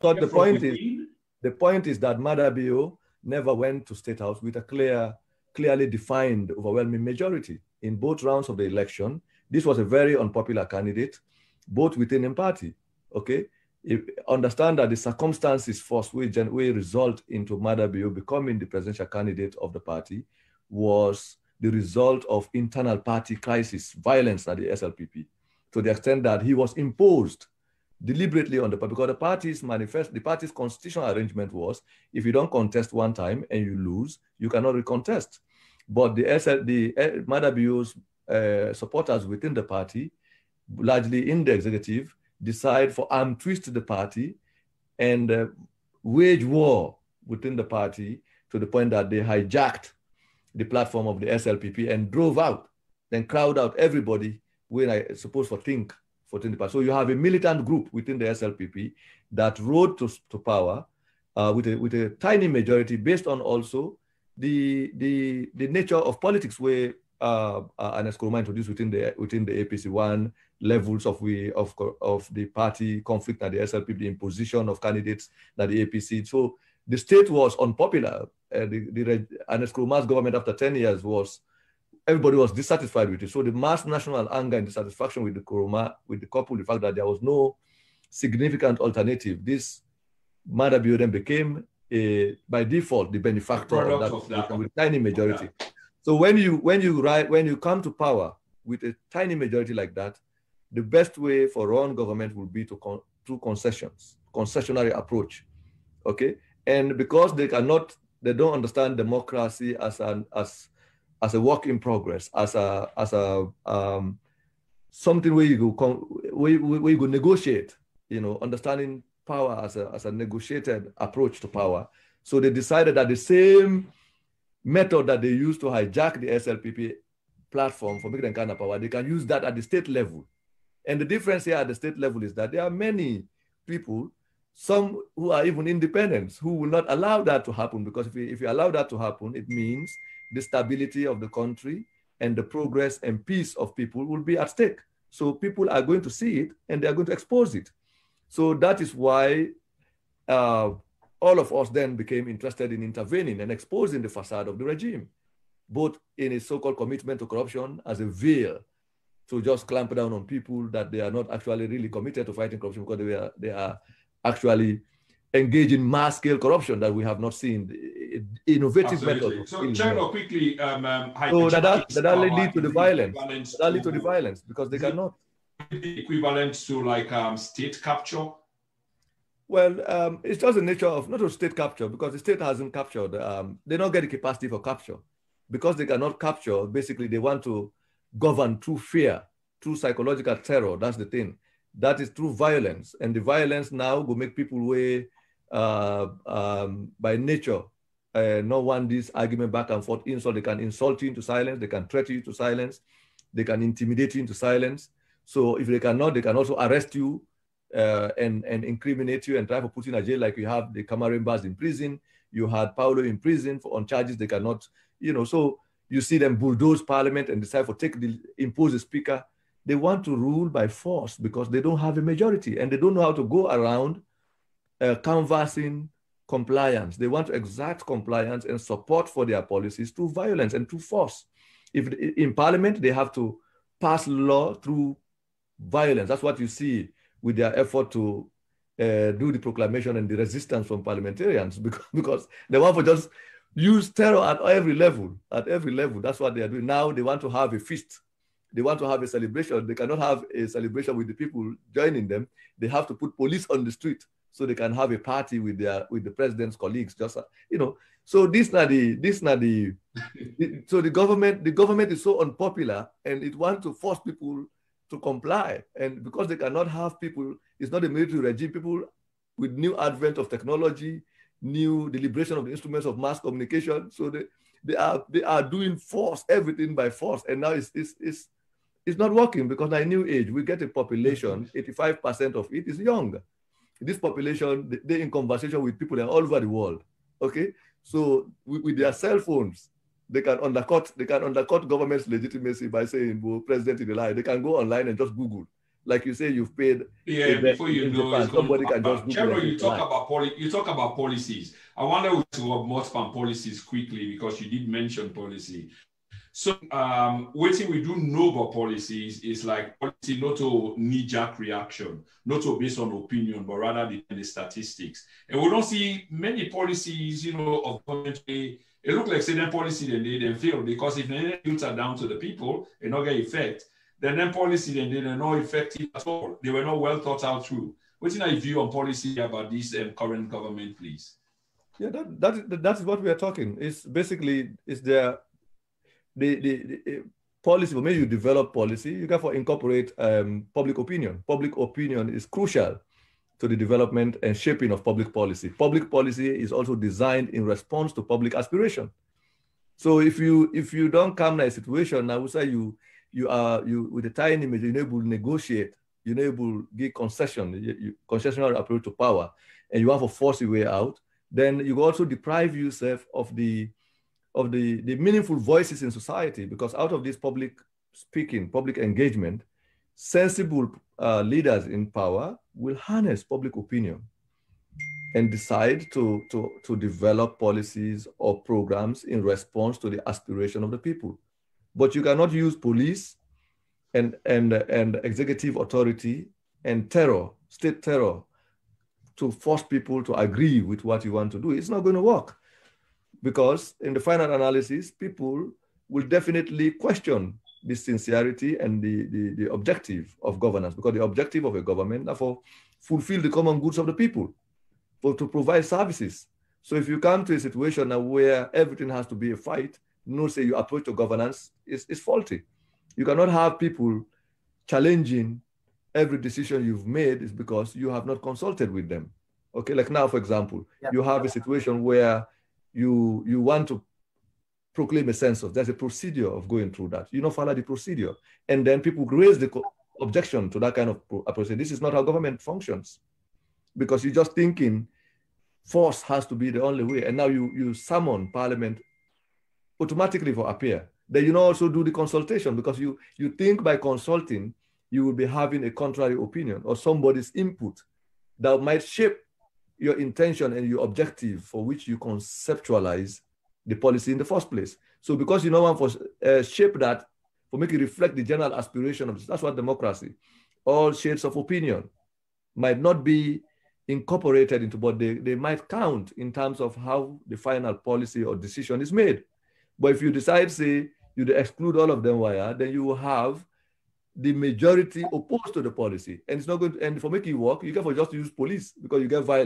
But the point is that Maada Bio never went to State House with a clearly defined overwhelming majority in both rounds of the election. This was a very unpopular candidate, both within and party. Okay, understand that the circumstances forced which result into Maada Bio becoming the presidential candidate of the party was the result of internal party crisis, violence at the SLPP, to the extent that he was imposed deliberately on the party, because the party's constitutional arrangement was, if you don't contest one time and you lose, you cannot recontest. But the Maada Bio's supporters within the party, largely in the executive, decide for arm twist the party and wage war within the party to the point that they hijacked the platform of the SLPP and drove out, then crowd out everybody when I suppose for think for 20%. So you have a militant group within the SLPP that rode to power with a tiny majority based on also the nature of politics, where and as Kuruma introduced within the APC, one levels of the party conflict at the SLPP, the imposition of candidates at the APC. So the state was unpopular. And as Kuruma's government after 10 years everybody was dissatisfied with it. So the mass national anger and dissatisfaction with the Kuruma, with the couple, the fact that there was no significant alternative, this Maada Bio then became by default the benefactor of that with tiny majority. Yeah. So when you come to power with a tiny majority like that, the best way for one government will be to through concessionary approach. Okay, and because they don't understand democracy as a work in progress, as something where you go negotiate, understanding power as a negotiated approach to power. So they decided that the same method that they used to hijack the SLPP platform for making them kind of power, they can use that at the state level. And the difference here at the state level is that there are many people, some who are even independents, who will not allow that to happen, because if you allow that to happen, it means the stability of the country and the progress and peace of people will be at stake. So people are going to see it and they are going to expose it. So that is why all of us then became interested in intervening and exposing the facade of the regime, both in its so-called commitment to corruption as a veil to just clamp down on people that they are not actually really committed to fighting corruption, because they are actually engaged in mass-scale corruption that we have not seen, innovative methods. So, General, quickly, so that lead to the violence. That lead to the violence because they cannot. Equivalent to like state capture? Well, it's just the nature of not of state capture, because the state hasn't captured. They don't get the capacity for capture because they cannot capture. Basically, they want to govern through fear, through psychological terror. That's the thing. That is through violence, and the violence now will make people by nature not want this argument back and forth. Insult, they can insult you into silence. They can threaten you to silence. They can intimidate you into silence. So if they cannot, they can also arrest you and incriminate you and try to put you in a jail, like you have the Camarimbas in prison. You had Paulo in prison on charges they cannot, so you see them bulldoze parliament and decide to impose a speaker. They want to rule by force because they don't have a majority and they don't know how to go around canvassing compliance. They want to exact compliance and support for their policies through violence and through force. If in parliament, they have to pass law through violence. That's what you see with their effort to do the proclamation and the resistance from parliamentarians, because they want to just use terror at every level. At every level, that's what they are doing. Now they want to have a feast. They want to have a celebration. They cannot have a celebration with the people joining them. They have to put police on the street so they can have a party with the president's colleagues. Just so so the government is so unpopular and it wants to force people to comply. And because they cannot have people, it's not a military regime, people with new advent of technology, new deliberation of the instruments of mass communication. So they are doing force, everything by force. And now it's not working, because in a new age, we get a population, 85% of it is young. This population, they're in conversation with people all over the world. Okay? So with their cell phones, they can undercut government's legitimacy by saying, well, president is a lie. They can go online and just Google. Like you say, you've paid. Yeah, before you in know, Japan, it's going somebody can just to. Google Chevron, and you talk about policies. I wonder to more span policies quickly because you did mention policy. So, waiting we do know about policies is like policy not to knee-jerk reaction, not to based on opinion, but rather the statistics. And we don't see many policies, you know, of government. It looks like certain policy then fail because if the filter down to the people, it not get effect. Then policy then they're not effective at all. They were not well thought out through. What's your view on policy about this current government, please? Yeah, that is what we are talking. It's basically the policy. But when you develop policy, you got to incorporate public opinion. Public opinion is crucial to the development and shaping of public policy. Public policy is also designed in response to public aspiration. So if you don't come in a situation, I would say you with a tiny image, you're able to negotiate, you're able to give concessional approach to power, and you have to force your way out, then you also deprive yourself of the meaningful voices in society, because out of this public speaking, public engagement, sensible leaders in power will harness public opinion and decide to develop policies or programs in response to the aspiration of the people. But you cannot use police and executive authority and terror, state terror, to force people to agree with what you want to do. It's not going to work, because in the final analysis, people will definitely question the sincerity and the objective of governance, because the objective of a government, therefore, fulfill the common goods of the people, to provide services. So if you come to a situation now where everything has to be a fight, say your approach to governance is faulty. You cannot have people challenging every decision you've made is because you have not consulted with them. Okay, like now, for example, you have a situation where you want to proclaim a census. There's a procedure of going through that. You don't follow the procedure. And then people raise the objection to that kind of approach. This is not how government functions, because you're just thinking force has to be the only way. And now you summon parliament automatically for appear. Then you also do the consultation, because you think by consulting, you will be having a contrary opinion or somebody's input that might shape your intention and your objective for which you conceptualize the policy in the first place. So because you know one for shape that, for make it reflect the general aspiration of this, that's what democracy, all shades of opinion might not be incorporated into, but they might count in terms of how the final policy or decision is made. But if you decide, say, you exclude all of them, then you will have the majority opposed to the policy. And it's not going to, and for making it work, you can just use police, because you get violence.